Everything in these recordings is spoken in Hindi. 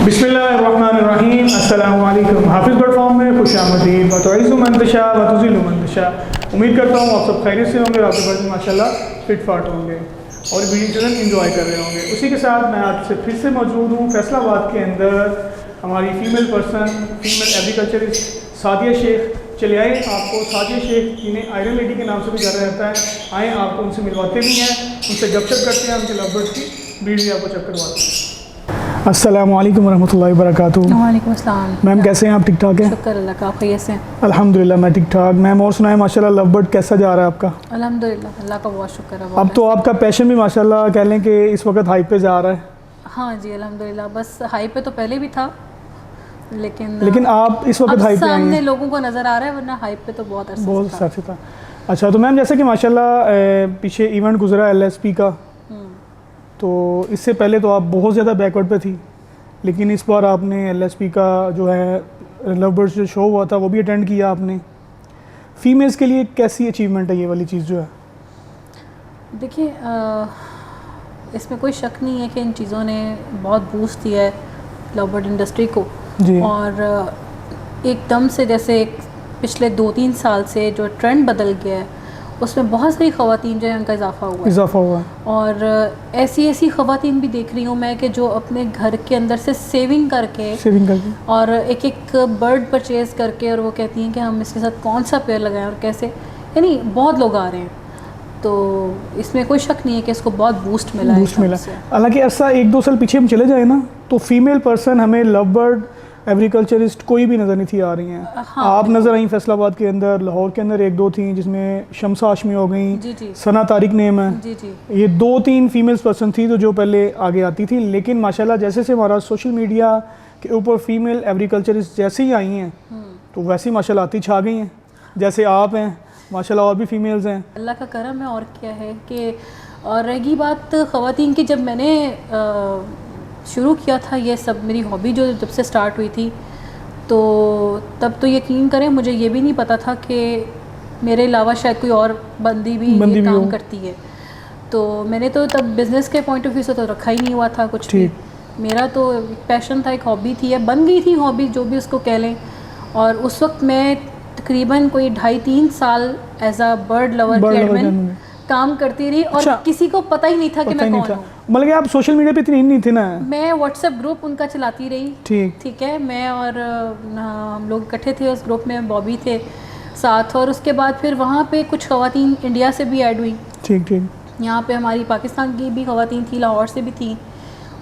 बिस्मिल्लाहिर्रहमानिर्रहीम। अस्सलामु अलैकुम। हाफिज़ बर्ड फार्म में खुशामदीद। वतुइज़्ज़ु मन तशा वतुज़िल्लु मन तशा। उम्मीद करता हूँ आप सब खैरियत से होंगे, आपके बर्ड माशाल्लाह फिट फाट होंगे और वीडियो चलन इंजॉय कर रहे होंगे। उसी के साथ मैं आपसे फिर से मौजूद हूँ फैसलाबाद के अंदर। हमारी female person, female agriculturist Sadia Sheikh. चले आए, आपको सादिया शेख जिन्हें आयरन लेडी के नाम से भी जाना जाता है, आए आपको उनसे मिलवाते भी हैं, उनसे गपशप करते हैं, उनके लव बर्ड्स की ब्रीड भी आपको चेक करवाते हैं। अस्सलाम वालेकुम वरहमतुल्लाहि वबरकातुहू। वालेकुम अस्सलाम। मैम कैसे हैं आप? ठीक ठाक हैं? शुक्र अल्लाह का, खैरियत से। अल्हम्दुलिल्लाह मैं ठीक ठाक। मैम और सुनाए माशाल्लाह लव बर्ड कैसा जा रहा है आपका? अल्हम्दुलिल्लाह अल्लाह का बहुत शुक्र है। अब तो आपका पैशन भी माशाल्लाह कह लें कि इस वक्त हाई पे जा रहा है। हाँ जी अल्हम्दुलिल्लाह। बस हाई पे तो पहले भी था, लेकिन आप इस वक्त हाई पे आए सामने हैं। लोगों को नज़र आ रहा है, वरना हाई पे तो बहुत बहुत अच्छा था। अच्छा तो मैम जैसे कि माशाल्लाह पीछे इवेंट गुजरा LSP का, तो इससे पहले तो आप बहुत ज़्यादा बैकवर्ड पे थी, लेकिन इस बार आपने LSP का जो है लव बर्ड्स जो शो हुआ था वो भी अटेंड किया आपने। फीमेल्स के लिए कैसी अचीवमेंट है ये वाली चीज़ जो है? देखिए इसमें कोई शक नहीं है कि इन चीज़ों ने बहुत बूस्ट दिया है लव बर्ड इंडस्ट्री को जी। और एकदम से जैसे पिछले 2-3 साल से जो ट्रेंड बदल गया है उसमें बहुत सारी ख़वातीन जो है उनका इजाफा हुआ है। और ऐसी ख़वातीन भी देख रही हूँ मैं कि जो अपने घर के अंदर से सेविंग करके और एक बर्ड परचेज़ करके, और वो कहती हैं कि हम इसके साथ कौन सा पेयर लगाएं और कैसे, यानी बहुत लोग आ रहे हैं। तो इसमें कोई शक नहीं है कि इसको बहुत बूस्ट मिला है। हालांकि ऐसा 1-2 साल पीछे हम चले जाए ना, तो फीमेल पर्सन हमें लव बर्ड एग्रीकल्चरिस्ट कोई भी नज़र नहीं थी आ रही हैं। हाँ, आप नज़र आई फैसलाबाद के अंदर, लाहौर के अंदर 1-2 थी, जिसमें शम्सा हाशमी हो गई, सना तारिक नेम है जी। ये 2-3 फीमेल्स पर्सन थी तो जो पहले आगे आती थी। लेकिन माशाल्लाह जैसे से हमारा सोशल मीडिया के ऊपर फीमेल एग्रीकल्चरिस्ट जैसे ही आई हैं तो वैसे ही माशाल्लाह आती छा गई हैं। जैसे आप हैं माशाल्लाह, और भी फीमेल्स हैं। अल्लाह का करम है। और क्या है कि और रही बात ख़वातीन की, जब मैंने शुरू किया था ये सब, मेरी हॉबी जो जब से स्टार्ट हुई थी, तो तब तो यकीन करें मुझे ये भी नहीं पता था कि मेरे अलावा शायद कोई और बंदी भी ये काम करती है। तो मैंने तो तब बिज़नेस के पॉइंट ऑफ व्यू से तो रखा ही नहीं हुआ था कुछ भी। मेरा तो पैशन था, एक हॉबी थी, या बन गई थी हॉबी, जो भी उसको कह लें। और उस वक्त मैं तकरीबन कोई 2.5-3 साल एज आ बर्ड लवर के एडमिन काम करती रही। और किसी को पता ही नहीं था कि मैं कौन हूँ। मतलब आप सोशल मीडिया पे इतनी नहीं थी ना? मैं व्हाट्सएप ग्रुप उनका चलाती रही। ठीक है, मैं और हम लोग इकट्ठे थे उस ग्रुप में, बॉबी थे साथ। और उसके बाद फिर वहाँ पे कुछ ख़वातीन इंडिया से भी ऐड हुई। ठीक। यहाँ पे हमारी पाकिस्तान की भी ख़वातीन थी, लाहौर से भी थी।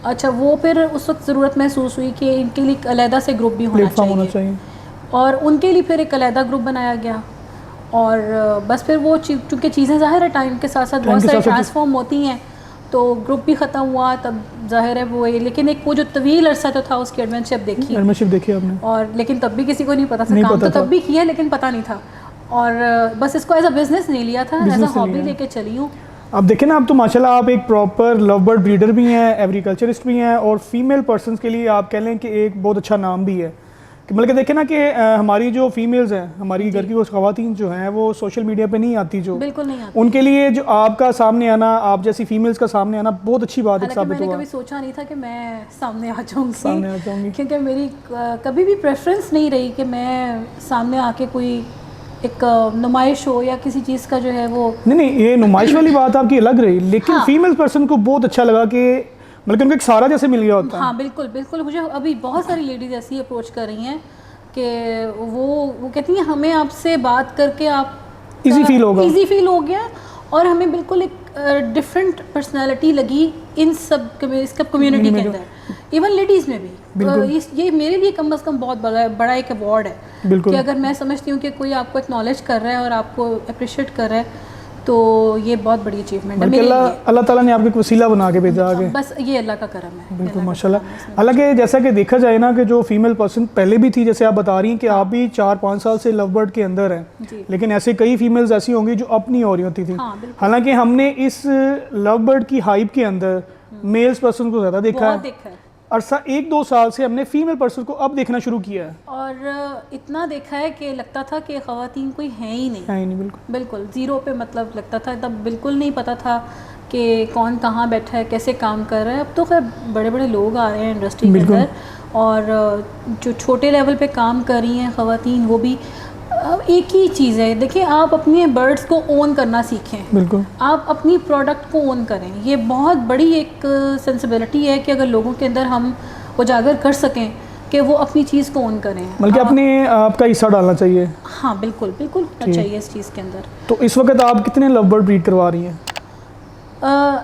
अच्छा, वो फिर उस वक्त ज़रूरत महसूस हुई कि इनके लिए एक अलहदा से ग्रुप भी होना चाहिए। और उनके लिए फिर एक अलहदा ग्रुप बनाया गया। और बस फिर वो चूँकि चीज़ें ज़ाहिर है टाइम के साथ साथ बहुत सारी ट्रांसफॉर्म होती हैं, तो ग्रुप भी ख़त्म हुआ, तब जाहिर है वो। लेकिन एक वो जो तवील अरसा जो था उसकी एडमिनशिप देखी आपने। और लेकिन तब भी किसी को नहीं पता था, काम तो तब भी किया लेकिन पता नहीं था। और बस इसको एज अ बिज़नेस नहीं लिया था, एज अ हॉबी लेके चली हूँ। अब देखें ना, अब तो माशाल्लाह आप एक प्रॉपर लव बर्ड ब्रीडर भी हैं, एग्रीकल्चरिस्ट भी हैं, और फीमेल पर्सनस के लिए आप कह लें कि एक बहुत अच्छा नाम भी है। कि मतलब कि देखें ना कि हमारी जो फीमेल्स हैं, हमारी घर की वो ख़वातीन जो हैं, वो सोशल मीडिया पे नहीं आती, जो बिल्कुल नहीं आती। उनके लिए जो आपका सामने आना, आप जैसी फीमेल्स का सामने आना बहुत अच्छी बात है। मैंने कभी सोचा नहीं था कि मैं सामने आ जाऊँगी, क्योंकि मेरी कभी भी प्रेफरेंस नहीं रही कि मैं सामने आके कोई एक नुमाइश हो या किसी चीज़ का जो है वो। नहीं, ये नुमाइश वाली बात आपकी अलग रही, लेकिन फीमेल पर्सन को बहुत अच्छा लगा कि मतलब उनको एक सारा जैसे मिल गया होता है। हाँ बिल्कुल। मुझे अभी बहुत सारी लेडीज़ ऐसी अप्रोच कर रही हैं कि वो कहती हैं हमें आपसे बात करके आप इजी फील हो गया, और हमें बिल्कुल एक डिफरेंट पर्सनालिटी लगी इन सब कम्युनिटी के अंदर, इवन लेडीज़ में भी। ये मेरे लिए कम से कम बहुत बड़ा एक अवार्ड है कि अगर मैं समझती हूँ कि कोई आपको एक्नॉलेज कर रहा है और आपको अप्रिशिएट कर रहा है, तो ये बहुत बड़ी अचीवमेंट है। अल्लाह ताला ने आपको एक वसीला बना के भेजा आगे। बस ये अल्लाह का करम है। बिल्कुल माशाल्लाह। हालांकि जैसा कि देखा जाए ना कि जो फीमेल पर्सन पहले भी थी, जैसे आप बता रही हैं कि आप भी 4-5 साल से लव बर्ड के अंदर हैं, लेकिन ऐसे कई फीमेल्स ऐसी होंगी जो अब नहीं हो रही होती थी। हालांकि हमने इस लव बर्ड की हाइप के अंदर मेल्स पर्सन को ज़्यादा देखा है। अरसा 1-2 साल से हमने फीमेल पर्सन को अब देखना शुरू किया है, और इतना देखा है कि लगता था कि ख़वातीन कोई है ही नहीं। बिल्कुल ज़ीरो पे, मतलब लगता था तब बिल्कुल नहीं पता था कि कौन कहाँ बैठा है, कैसे काम कर रहा है। अब तो खैर बड़े बड़े लोग आ रहे हैं इंडस्ट्री के अंदर, और जो छोटे लेवल पे काम कर रही हैं ख़वातीन, वो भी एक ही चीज़ है। देखिए, आप अपने बर्ड्स को ओन करना सीखें, बिल्कुल, आप अपनी प्रोडक्ट को ओन करें। ये बहुत बड़ी एक सेंसिबिलिटी है कि अगर लोगों के अंदर हम उजागर कर सकें कि वो अपनी चीज़ को ओन करें, बल्कि अपने आपका हिस्सा डालना चाहिए। हाँ बिल्कुल बिल्कुल होना चाहिए इस चीज़ के अंदर। तो इस वक्त आप कितने लव बर्ड ब्रीड करवा रही हैं?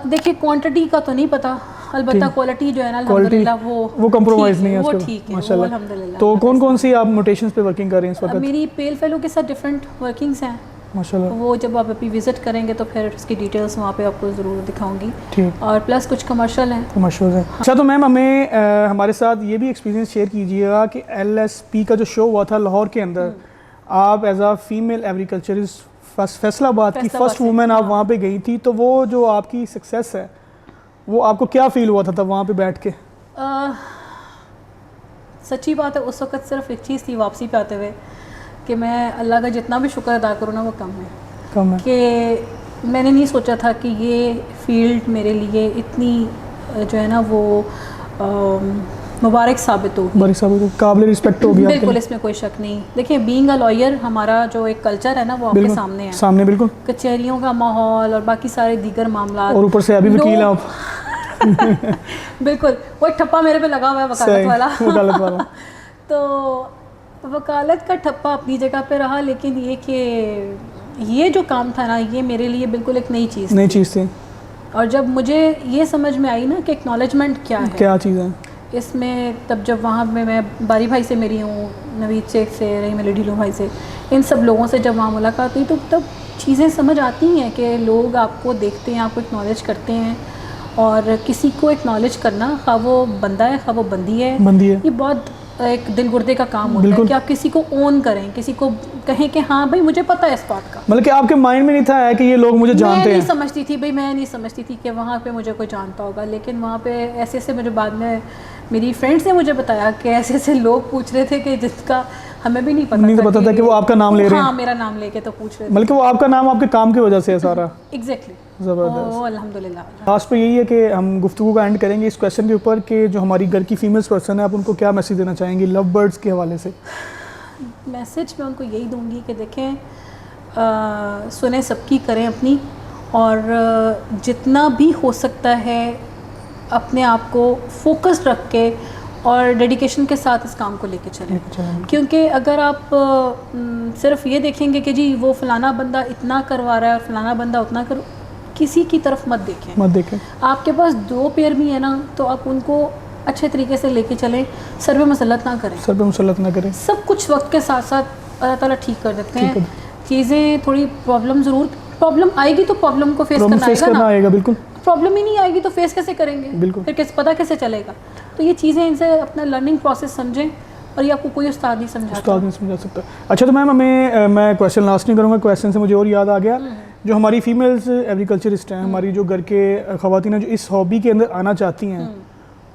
देखिए, क्वांटिटी का तो नहीं पता, अलबत्ता क्वालिटी जो है ना अल्हम्दुलिल्लाह वो कंप्रोमाइज़ नहीं है, वो उसके ठीक है माशाल्लाह। अल्हम्दुलिल्लाह। तो कौन कौन सी आप मोटेशंस पे वर्किंग कर रही हैं इस वक्त? मेरी पेल फेलो के साथ डिफरेंट वर्किंग्स हैं माशाल्लाह। वो जब आप अभी विज़िट करेंगे तो फिर उसकी डिटेल्स वहाँ पे आपको ज़रूर दिखाऊंगी। ठीक, और प्लस कुछ कमर्शियल हैं। कमर्शियल है। अच्छा, तो मैम हमें हमारे साथ ये भी एक्सपीरियंस शेयर कीजिएगा कि LSP का जो शो हुआ था लाहौर के अंदर, आप एज आ फीमेल एग्रीकल्चरिस्ट फैसलाबाद की फर्स्ट वुमेन आप वहाँ पे गई थी, तो वो जो आपकी सक्सेस है वो आपको क्या फील हुआ था तब वहाँ पे बैठ के? सच्ची बात है, उस वक्त सिर्फ एक चीज़ थी वापसी पे आते हुए कि मैं अल्लाह का जितना भी शुक्र अदा करूँ ना वो कम है कि मैंने नहीं सोचा था कि ये फील्ड मेरे लिए इतनी जो है ना वो मुबारक साबित होगी, काबिल रिस्पेक्ट होगी। बिल्कुल, इसमें कोई शक नहीं। देखिए, बीइंग अ लॉयर हमारा जो एक कल्चर है ना वो आपके सामने है, सामने बिल्कुल, कचहरियों का माहौल और बाकी सारे दीगर मामला, और ऊपर से अभी वकील हैं आप। बिल्कुल, वो एक ठप्पा मेरे पे लगा हुआ है वकालत वाला। तो वकालत का ठप्पा अपनी जगह पे रहा, लेकिन ये कि ये जो काम था ना ये मेरे लिए बिल्कुल एक नई चीज़ थी। और जब मुझे ये समझ में आई ना कि एक्नॉलेजमेंट क्या चीज़ है इसमें, तब जब वहाँ पे मैं बारी भाई से मेरी हूँ, नवीद शेख से रही, मेरे ढीलू भाई से, इन सब लोगों से जब वहाँ मुलाकात हुई तो तब चीज़ें समझ आती हैं कि लोग आपको देखते हैं, आपको एक्नॉलेज करते हैं। और किसी को एक्नॉलेज करना, खा वो बंदा है खा वो बंदी है, ये बहुत एक दिल गुर्दे का काम होता है कि आप किसी को ओन करें, किसी को कहें कि हाँ भाई मुझे पता है इस बात का। मतलब कि आपके माइंड में नहीं था कि ये लोग मुझे जानते हैं? मैं नहीं समझती थी कि वहाँ पे मुझे कोई जानता होगा, लेकिन वहाँ पे ऐसे ऐसे मुझे बाद में मेरी फ्रेंड्स ने मुझे बताया कि ऐसे ऐसे लोग पूछ रहे थे कि जिसका हमें भी नहीं पता था कि वो आपका नाम ले रहे हैं। हाँ, मेरा नाम लेके तो पूछ रहे थे, बल्कि वो आपका नाम आपके काम की वजह से है सारा। एग्जैक्टली, ज़बरदस्त, अल्हम्दुलिल्लाह। लास्ट पे यही है कि हम गुफ्तगू का एंड करेंगे इस क्वेश्चन के ऊपर कि जो हमारी घर की फीमेल्स पर्सन है, आप उनको क्या मैसेज देना चाहेंगी लव बर्ड्स के हवाले से? मैसेज मैं उनको यही दूंगी कि देखें, सुने सबकी, करें अपनी, और जितना भी हो सकता है अपने आप को फोकस्ड रख के और डेडिकेशन के साथ इस काम को लेके चलें। क्योंकि अगर आप सिर्फ ये देखेंगे कि जी वो फलाना बंदा इतना करवा रहा है और फलाना बंदा उतना किसी की तरफ मत देखें। आपके पास 2 पेयर भी है ना, तो आप उनको अच्छे तरीके से लेके चलें, सर पे मुसल्लत ना करें। सब कुछ वक्त के साथ साथ अल्लाह ताला ठीक कर देते हैं। चीज़ें थोड़ी प्रॉब्लम आएगी तो प्रॉब्लम को फेस करना आएगा। बिल्कुल, प्रॉब्लम ही नहीं आएगी तो फेस कैसे करेंगे? बिल्कुल, फिर पता कैसे चलेगा? तो ये चीज़ें, इनसे अपना लर्निंग प्रोसेस समझें, और ये आपको कोई उस्ताद नहीं समझा सकता। अच्छा, तो मैम मैं क्वेश्चन लास्ट नहीं करूँगा, क्वेश्चन से मुझे और याद आ गया, जो हमारी फीमेल्स एग्रीकल्चरिस्ट हैं, हमारी जो घर के ख़वातीन जो इस हॉबी के अंदर आना चाहती हैं,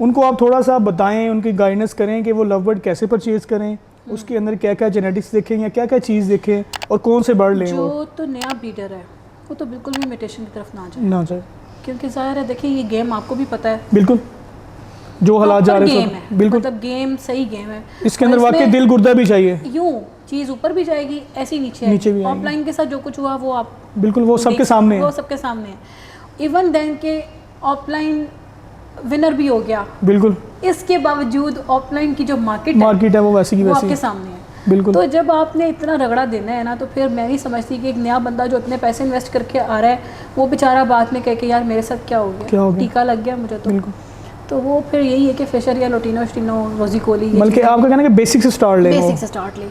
उनको आप थोड़ा सा बताएं, उनकी गाइडेंस करें कि वो लव बर्ड कैसे परचेज़ करें, उसके अंदर क्या क्या जेनेटिक्स देखें या क्या क्या चीज़ देखें, और कौन से बर्ड लें। जो तो नया ब्रीडर है वो तो बिल्कुल भी इमिटेशन की तरफ ना जाए, क्योंकि ज़ाहिर है, देखिए ये गेम आपको भी पता है, बिल्कुल जो हालात जा रहे हैं, बिल्कुल मतलब गेम सही गेम है। इसके अंदर वाकई दिल गुर्दा भी चाहिए, यूँ चीज़ ऊपर भी जाएगी, ऐसी नीचे भी। ऑफलाइन के साथ जो कुछ हुआ वो आप बिल्कुल वो सबके सामने है। इवन देन के ऑफलाइन विनर भी हो गया, बिल्कुल, इसके बावजूद ऑफलाइन की जो मार्केट है वो वैसी की वैसी आपके सामने है। बिल्कुल, तो जब आपने इतना रगड़ा देना है ना, तो फिर मैं नहीं समझती कि एक नया बंदा जो इतने पैसे इन्वेस्ट करके आ रहा है, वो बेचारा बाद में कह के यार मेरे साथ क्या हो गया, टीका लग गया मुझे, तो वो फिर यही है कि फिशर या लोटिनो स्टिनो रोजी कोली, बल्कि आपका कहना है कि बेसिक से स्टार्ट ले,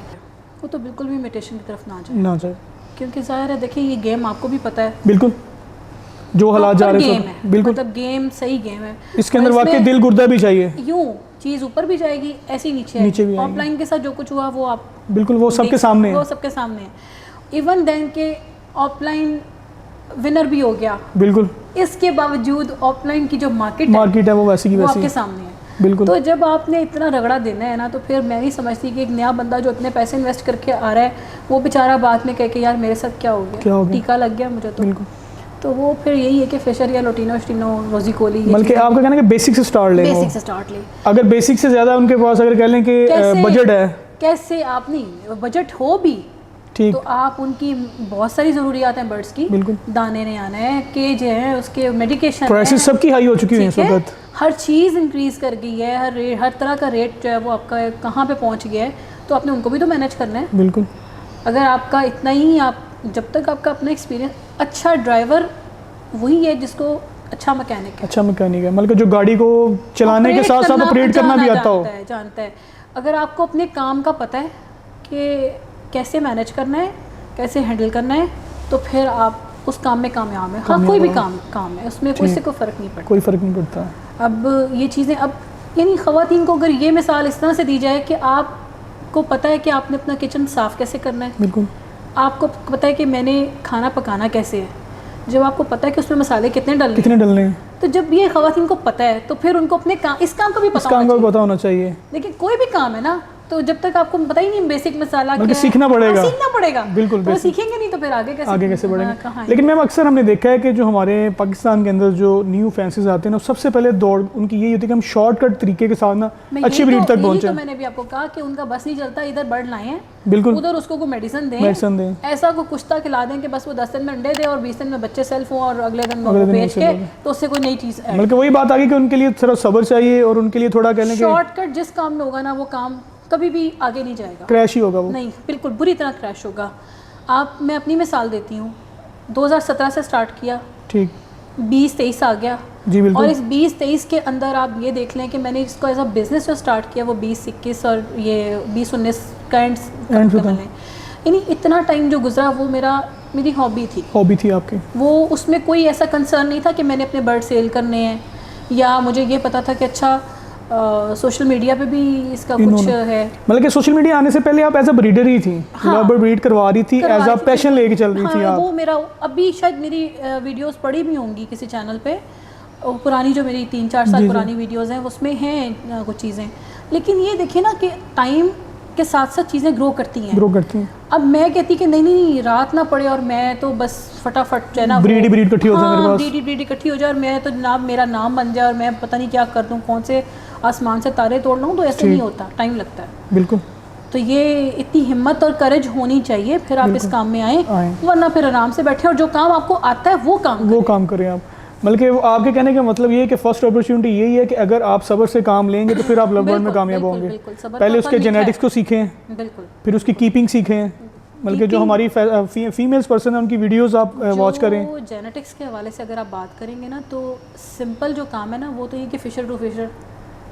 वो तो बिल्कुल भी इमिटेशन की तरफ ना जाए, क्योंकि ज़ाहिर है, देखिए ये गेम आपको भी पता है, बिल्कुल जो हालात जा रहे हैं, बिल्कुल मतलब गेम सही गेम है। इसके अंदर वाकई दिल गुर्दा भी चाहिए, यूँ चीज़ ऊपर भी जाएगी, ऐसी नीचे भी। ऑफलाइन के साथ जो कुछ हुआ वो आप बिल्कुल वो सबके सामने है। इवन देन के ऑफलाइन विनर भी हो गया, बिल्कुल, इसके बावजूद ऑफलाइन की जो मार्केट है वो वैसी की वैसी आपके सामने है। बिल्कुल, तो जब आपने इतना रगड़ा देना है ना, तो फिर मैं नहीं समझती कि एक नया बंदा जो इतने पैसे इन्वेस्ट करके आ रहा है, वो बेचारा बाद में कह के यार मेरे साथ क्या हो गया, टीका लग गया मुझे, तो वो फिर यही है कि फिशर या लोटिनो स्टिनो रोजी कोली, बल्कि आपका कहना है कि बेसिक से स्टार्ट ले, बेसिक से स्टार्ट ले। अगर बेसिक से ज़्यादा उनके पास अगर कह लें कि बजट है, कैसे आप नहीं बजट हो भी ठीक, तो आप उनकी बहुत सारी ज़रूरियात हैं बर्ड्स की, बिल्कुल, दाने नहीं आना है, केज है, उसके मेडिकेशन, प्राइसेस सबकी हाई हो चुकी है इस वक्त, हर चीज़ इंक्रीज़ कर गई है, हर तरह का रेट जो है वो आपका कहाँ पे पहुँच गया है, तो आपने उनको भी तो मैनेज करना है। बिल्कुल, अगर आपका इतना ही, आप जब तक आपका अपना एक्सपीरियंस, अच्छा ड्राइवर वही है जिसको अच्छा मैकेनिक है, अच्छा मैकेनिक है, मतलब जो गाड़ी को चलाने के साथ साथ ऑपरेट करना भी आता हो, जानता है। अगर आपको अपने काम का पता है कि कैसे मैनेज करना है, कैसे हैंडल करना है, तो फिर आप उस काम में कामयाब है। हाँ, कोई भी काम है, उसमें कोई से कोई फ़र्क नहीं पड़ता, कोई फ़र्क नहीं पड़ता। अब ये चीज़ें, अब यानी ख़वातीन को अगर ये मिसाल इस तरह से दी जाए कि आपको पता है कि आपने अपना किचन साफ़ कैसे करना है, बिल्कुल, आपको पता है कि मैंने खाना पकाना कैसे है, जब आपको पता है कि उसमें मसाले कितने डलने हैं, तो जब ये ख़वातीन को पता है तो फिर उनको अपने इस काम का भी पता होना चाहिए। लेकिन कोई भी काम है ना, तो जब तक आपको पता ही नहीं बेसिक मसाला क्या है, सीखना पड़ेगा, बिल्कुल, तो सीखेंगे नहीं तो फिर आगे कैसे बढ़ेंगे। लेकिन मैम अक्सर हमने देखा है कि जो हमारे पाकिस्तान के अंदर जो न्यू फैंसीज आते हैं ना, सबसे पहले दौड़ उनकी यही होती है कि हम शॉर्टकट तरीके के साथ ना अच्छी ब्रीड तक पहुंचे। तो मैंने भी आपको कहा कि उनका बस नहीं चलता, इधर बर्ड लाए हैं, बिल्कुल, उधर उसको मेडिसिन दें, ऐसा को कुश्ता खिला दें कि बस वो 10 दिन में अंडे दे और 20 दिन में बच्चे सेल्फ हों और अगले दिन बेच के, तो उससे कोई नई चीज़ है। बल्कि वही बात आ गई कि उनके लिए थोड़ा सब्र चाहिए और उनके लिए थोड़ा कहने शॉर्टकट जिस काम में होगा ना, वो काम कभी भी आगे नहीं जाएगा, क्रैश ही होगा वो, नहीं, बिल्कुल बुरी तरह क्रैश होगा। मैं अपनी मिसाल देती हूँ, 2017 से स्टार्ट किया, ठीक, 2023 आ गया जी, बिल्कुल, और इस 2023 के अंदर आप ये देख लें कि मैंने इसको एज अ बिज़नेस जो स्टार्ट किया वो 2021 और ये 2019 का एंड, यानी इतना टाइम जो गुजरा वो मेरी हॉबी थी आपकी, वो उसमें कोई ऐसा कंसर्न नहीं था कि मैंने अपने बर्ड सेल करने हैं, या मुझे ये पता था कि अच्छा सोशल मीडिया पे भी इसका कुछ है, मतलब कि सोशल मीडिया आने से पहले आप एज अ ब्रीडर ही थी, लवर ब्रीड करवा रही थी, एज अ पैशन लेके चल रही थी आप। वो मेरा अभी शायद मेरी वीडियोस पड़ी भी होंगी किसी चैनल पे, पुरानी जो मेरी 3-4 साल पुरानी वीडियोस हैं उसमें हैं कुछ चीज़ें, लेकिन ये देखिए ना कि टाइम के साथ साथ चीज़ें ग्रो करती हैं। अब मैं कहती कि नहीं रात ना पड़े और मैं तो बस फटाफट जो है ना ब्रीड इकट्ठी हो जाए, मेरे पास ब्रीड इकट्ठी हो जाए और मैं तो जनाब मेरा नाम बन जाए और मैं पता नहीं क्या कर दूँ, कौन से आसमान से तारे तोड़ लूँ, तो ऐसे नहीं होता, टाइम लगता है, बिल्कुल। तो ये इतनी हिम्मत और करेज होनी चाहिए, फिर आप इस काम में आए, वरना फिर आराम से बैठे और जो काम आपको आता है वो काम करें आप। बल्कि आपके कहने का मतलब ये है कि फर्स्ट अपॉर्चुनिटी यही है कि अगर आप सब्र से काम लेंगे तो फिर आप लव में कामयाब होंगे। पहले उसके जेनेटिक्स को सीखें, फिर उसकी कीपिंग सीखें, बल्कि जो हमारी फीमेल्स पर्सन है उनकी वीडियोस आप वॉच करें। जेनेटिक्स के हवाले से अगर आप बात करेंगे ना, तो सिंपल जो काम है ना वो तो ये कि फिशर टू फिशर,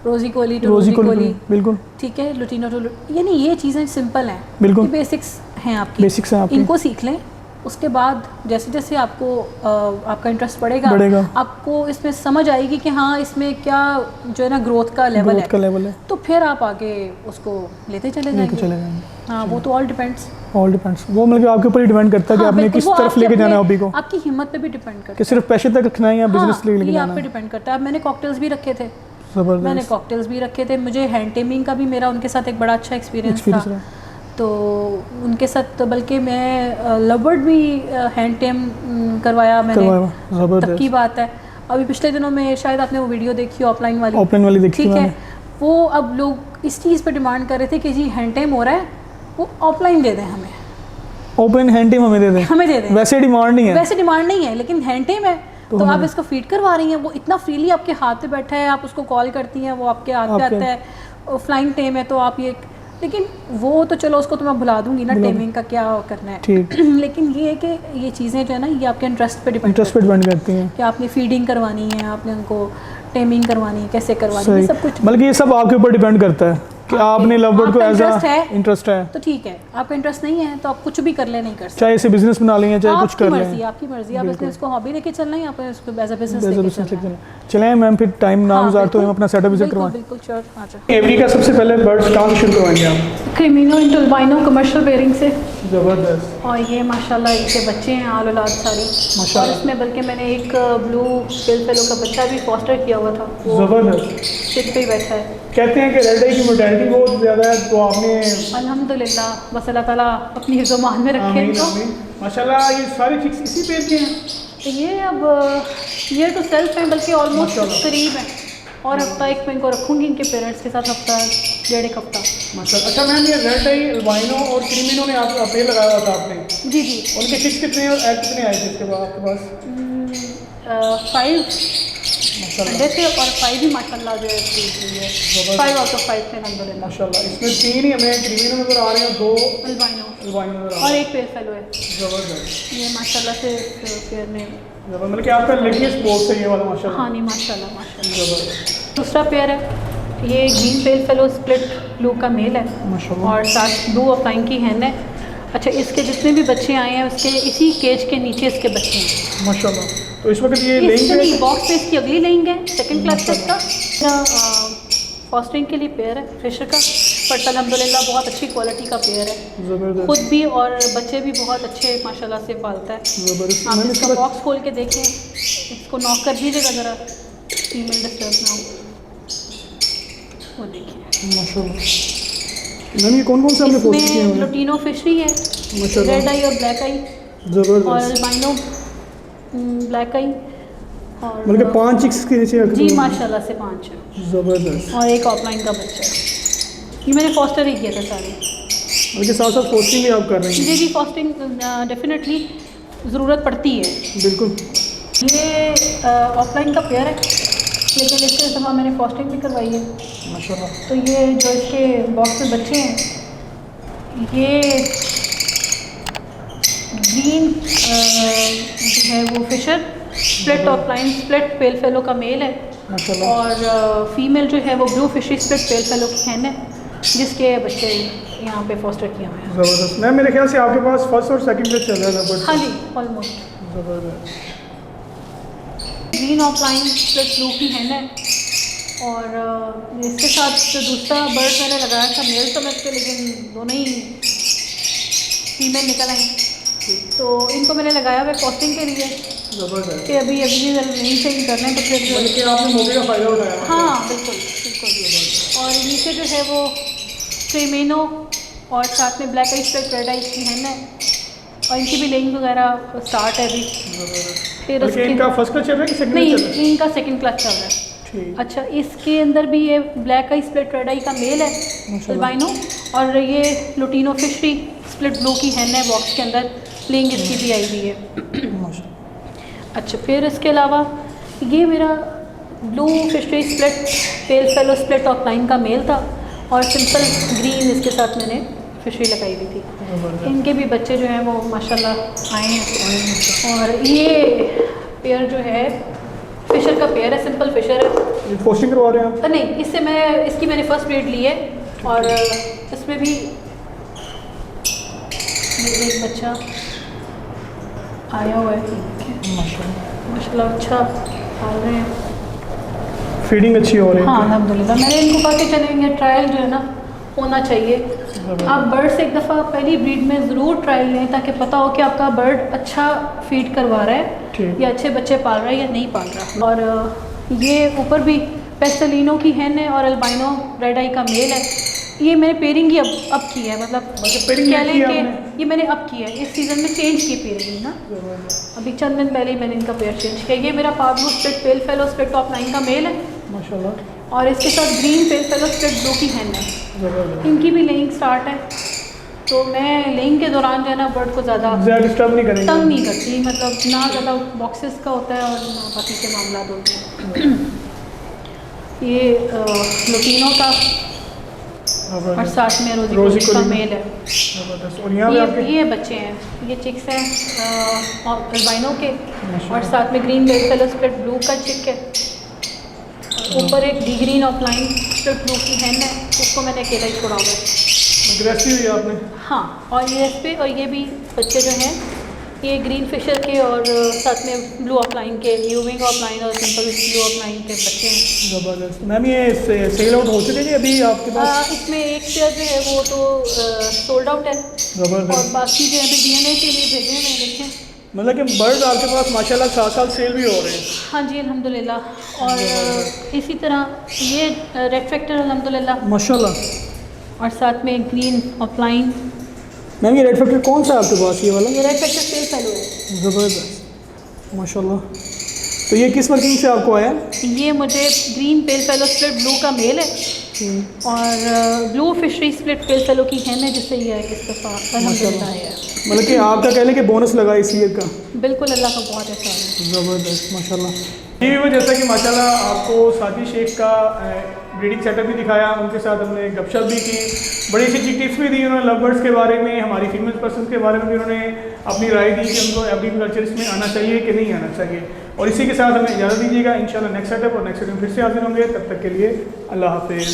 रोजी कोली टू रोजी कोली, बिल्कुल ठीक है, लुटीनो टू, यानी ये चीज़ें सिंपल हैं, बिल्कुल बेसिक्स हैं आपकी, इनको सीख लें। उसके बाद जैसे जैसे आपको आपका इंटरेस्ट बढ़ेगा, आपको इसमें समझ आएगी कि हाँ इसमें क्या जो है ना ग्रोथ का लेवल है, तो फिर आप आगे उसको लेते चले जाएंगे। हाँ, वो तो ऑल डिपेंड्स, वो मतलब आपके ऊपर ही डिपेंड करता है कि आपने किस तरफ लेके जाना है हॉबी को, आपकी हिम्मत पे भी डिपेंड करता है कि सिर्फ पैसे तक रखना है या बिजनेस लेके जाना है, आप पे डिपेंड करता है। अब मैंने कॉकटेल्स भी रखे थे, मुझे हैंड टेमिंग का भी मेरा उनके साथ एक बड़ा अच्छा एक्सपीरियंस था, तो उनके साथ तो बल्कि मैं लवबर्ड भी हैंड टेम करवाया मैंने, तब की बात है। अभी पिछले दिनों में शायद आपने वो वीडियो देखी ऑफलाइन वाली देखी, ठीक है, वो अब लोग इस चीज़ पे डिमांड कर रहे थे कि जी हैंड टेम हो रहा है, वो ऑफलाइन दे दें हमें, ओपन हैंड टेम हमें दे दें, वैसे डिमांड नहीं है, लेकिन हैंड टेम है तो आप इसको फीड करवा रही हैं, वो इतना फ्रीली आपके हाथ पे बैठा है, आप उसको कॉल करती हैं, वो आपके हाथ पे आता है, फ्लाइंग टेम है, तो आप ये, लेकिन वो तो चलो उसको तो मैं भुला दूंगी ना, टेमिंग का क्या करना है, लेकिन ये है कि ये चीज़ें जो है ना ये आपके इंटरेस्ट पे डिपेंड करती हैं कि आपने फीडिंग करवानी है, आपने उनको टेमिंग करवानी है, कैसे करवानी है, सब कुछ, बल्कि ये सब आपके ऊपर डिपेंड करता है कि आपने लवबर्ड को एज इंटरेस्ट है तो ठीक है, आपका इंटरेस्ट नहीं है तो आप कुछ भी कर ले, नहीं कर सकते, चाहे इसे बिजनेस बना लें चाहे कुछ कर लें, आपकी मर्जी, आप इसको हॉबी लेके चलना है, आप इसको एज अ बिजनेस लेके चलना। चलें मैम, फिर टाइम ना गुजारते हुए हम अपना सेटअप विजिट करवाएं। बिल्कुल श्योर, आ जाओ। एवरी का सबसे पहले बर्ड्स कहाँ से शुरू करवाएंगे आप? क्रीमिनो इंटू अल्बाइनो कमर्शियल पेयरिंग से। ज़बरदस्त। और ये माशाल्लाह इसके बच्चे हैं आल औलाद सारी माशाल्लाह, और इसमें बल्कि मैंने एक ब्लू स्केल फेलो का बच्चा भी फॉस्टर किया हुआ था, ज़बरदस्त, सिट पे ही बैठा है। कहते हैं कि रेड आई की मोर्टेलिटी बहुत ज़्यादा है, तो आपने अल्हम्दुलिल्लाह बस अल्लाह ताला अपनी हिफ्ज़-ओ-मान में रखे इनको। माशाल्लाह ये सारी चिक्स इसी पेड़ के हैं? ये अब ये तो सेल्फ है, बल्कि ऑलमोस्ट करीब है। और हफ्ता एक मैं इनको रखूँगी इनके पेरेंट्स के साथ, हफ्ता 1.5 हफ्ता। माशाल्लाह। अच्छा मैम, ये रेड आई अल्बाइनो और क्रीमिनो ने आप पेड़ लगाया हुआ था आपने? जी जी। उनके चिक्स कितने और एग कितने आए थे इसके बाद आपके पास? 5 अंडे थे और 5 ही माशाल्लाह जो है 5 आउट ऑफ 5 थे अल्हम्दुलिल्लाह माशाल्लाह। इसमें 3 ही हमें क्रीमिनो नज़र आ रहे हैं, 2 अल्बाइनो अल्बाइनो नज़र आ और रहे एक पेड़ फेलो है। ज़बरदस्त। ये माशाल्लाह से पेड़ में मतलब कि आपका लेटेस्ट बोर्ड है ये वाला माशाल्लाह। हाँ नहीं माशाल्लाह माशाल्लाह। ज़बरदस्त। दूसरा पेयर है, ये ग्रीन पेल फेलो स्प्लिट ब्लू का मेल है माशाल्लाह। और साथ ब्लू ऑफलाइन की हैन है। अच्छा, इसके जितने भी बच्चे आए हैं उसके इसी केज के नीचे इसके बच्चे हैं माशाल्लाह। तो इस वक्त ये इससे नहीं, लेंगे बॉक्स पे इसकी अगली लेंगे सेकंड क्लास तक का फॉस्टरिंग के लिए पेयर है फिशर का, बट अल्हम्दुलिल्लाह बहुत अच्छी क्वालिटी का पेयर है। ज़बरदस्त। खुद भी और बच्चे भी बहुत अच्छे माशाल्लाह से पालता है। ज़बरदस्त। आप मैंने इसका इसका बॉक्स खोल के देखें, इसको नॉक कर दीजिएगा ज़रा, फीमेल डिस्टर्ब ना हो। वो देखिए माशाल्लाह। मैम ये कौन से हमने पोस्ट किए इसमें हैं? लुटीनो फिशरी है, माशाल्लाह। रेड आई और ब्लैक आई और ज़बरदस्त। अल्बाइनो ब्लैक आई और मतलब 5 चिक्स के नीचे रख जी दो। माशाल्लाह से 5 है ज़बरदस्त। और एक ऑफलाइन का बच्चा है। ये मैंने फॉस्टर ही किया था सारे। उनके साथ साथ पोस्टिंग भी आप कर रहे हैं? जी जी, फॉस्टिंग डेफिनेटली ज़रूरत पड़ती है। बिल्कुल। ये ऑफलाइन का पेयर है, लेकिन इसके दफ़ा मैंने फॉस्टिंग भी करवाई है। माशाल्लाह। तो ये जो इसके बॉक्स में बच्चे हैं, ये ग्रीन जो है वो fisher split offline split pale fellow का मेल है माशाल्लाह। और फीमेल जो है वो blue fishery split pale fellow की हैन है, जिसके बच्चे यहाँ पे फॉस्टर किए हुए हैं। ज़बरदस्त। मैम मेरे ख्याल से आपके पास फर्स्ट और सेकंड पे चल रहा है? हाँ जी, ऑलमोस्ट। ज़बरदस्त। ग्रीन ऑफलाइन स्प्लिट ब्लू की हैन है और इसके साथ जो दूसरा बर्ड मैंने लगाया था मेल समझ के, लेकिन दोनों ही फीमेल निकल आई, तो इनको मैंने लगाया हुआ फॉस्टिंग के लिए ज़बरदस्त। कि अभी नहीं से ही करना है, तो फिर बल्कि आपने मौके का फ़ायदा उठाया। हाँ बिल्कुल बिल्कुल। और नीचे जो है वो क्रीमिनो और साथ में black ice split red ice की हैन है और इनकी भी लेइंग वगैरह स्टार्ट है अभी। फिर बल्कि उसके इनका फर्स्ट क्लास चल रहा है कि सेकंड नहीं, चल रहा है? इनका सेकंड क्लास चल रहा है। ठीक। अच्छा, इसके अंदर भी ये ब्लैक आई स्प्लिट रेड आई का मेल है अल्बाइनो और ये लुटीनो फिशरी स्प्लिट ब्लू की हैन है बॉक्स के अंदर, लेंग इसकी भी आई हुई है। माशाल्लाह। अच्छा, फिर इसके अलावा ये मेरा blue fishery split pale fellow split offline का मेल था और सिंपल ग्रीन इसके साथ मैंने फिशरी लगाई हुई थी। ज़बरदस्त। इनके भी बच्चे जो हैं वो माशाल्लाह आए हैं। और ये पेयर जो है फिशर का पेयर है, सिंपल फिशर है। ये पोस्टिंग करवा रहे हैं आप? नहीं, इससे मैंने फर्स्ट ब्रीड ली है और इसमें भी ये एक बच्चा आया हुआ है। माशाल्लाह। माशाल्लाह अच्छा पाल रहे हैं, फीडिंग अच्छी हो रही है? हाँ अल्हम्दुलिल्लाह। मैंने इनको कहा कि चलेंगे ट्रायल जो है ना होना चाहिए। आप बर्ड से एक दफ़ा पहली ब्रीड में ज़रूर ट्रायल लें ताकि पता हो कि आपका बर्ड अच्छा फीड करवा रहा है या अच्छे बच्चे पाल रहा है या नहीं पाल रहा। और ये ऊपर भी पेस्टलिनो की हैन है और अल्बाइनो रेड आई का मेल है। ये मैंने पेयरिंग ही अब की है, मतलब पेयरिंग कह लें की कि आपने? ये मैंने अब की है, इस सीज़न में चेंज की पेयरिंग ना, अभी चंद दिन पहले ही मैंने इनका पेयर चेंज किया। ये मेरा Pablo split pale fellow split offline का मेल है माशाल्लाह। और इसके साथ ग्रीन पेल फेलो स्प्लिट ब्लू की हैन है। ज़बरदस्त। इनकी भी लेइंग स्टार्ट है, तो मैं लेइंग के दौरान जो है ना बर्ड को ज़्यादा डिस्टर्ब नहीं करेंगे? तंग नहीं करती, मतलब ना ज़्यादा बॉक्सेस का होता है और ना बाकी के मामला होते हैं। ये लुटीनो का और साथ में रोजी का मेल है। ज़बरदस्त। और यहाँ पे आपके ये बच्चे हैं, ये चिक्स हैं अल्बाइनो के और साथ में ग्रीन पेल फेलो स्प्लिट ब्लू का चिक है। ऊपर एक D green offline split blue की हैन है, उसको मैंने अकेला ही छोड़ा हुआ है। अग्रेसिव है आपने? हाँ, और ये इस पे और ये भी बच्चे जो हैं ये ग्रीन फिशर के और साथ में ब्लू ऑफलाइन के, यूविंग ऑफलाइन और सिंपल ब्लू ऑफलाइन के बच्चे हैं। ज़बरदस्त। मैम ये सेल आउट हो चुके हैं अभी आपके पास? इसमें एक पेयर जो है वो तो सोल्ड आउट है ज़बरदस्त। और बाकी जो है अभी DNA के लिए भेजे हैं, देखें। मतलब कि बर्ड आपके पास माशाल्लाह साथ सेल भी हो रहे हैं? हाँ जी अल्हम्दुलिल्लाह। और इसी तरह ये रेड फैक्टर अल्हम्दुलिल्लाह माशाल्लाह। और साथ में ग्रीन ऑफलाइन। मैम ये रेड फैक्टर कौन सा है आपके पास, ये वाला? ये रेड फैक्टर सेल फेलो है। ज़बरदस्त माशाल्लाह। तो ये किस वर्किंग से आपको आया? ये मुझे ग्रीन पेल फेलो स्प्लिट ब्लू का मेल है और blue fishery split pale fellow की हैन है, जिससे ये इस दफ़ा अल्हम्दुलिल्लाह है। मतलब कि आपका कहने कि बोनस लगा इस ईयर का? बिल्कुल, अल्लाह का बहुत एहसान है। ज़बरदस्त माशाल्लाह। ये भी जैसा कि माशाल्लाह आपको साथी शेख का ब्रीडिंग सेटअप भी दिखाया, उनके साथ हमने गपशप भी की, बड़ी अच्छी टिप्स भी दी उन्होंने लव बर्ड्स के बारे में, हमारी फीमेल पर्सन के बारे में भी उन्होंने अपनी राय दी कि उनको एवरीन कल्चर इसमें आना चाहिए कि नहीं आना चाहिए। और इसी के साथ हमें इजाज़त दीजिएगा, इंशाल्लाह नेक्स्ट सेटअप और नेक्स्ट वीडियो में फिर से हाजिर होंगे। तब तक के लिए अल्लाह हाफिज़।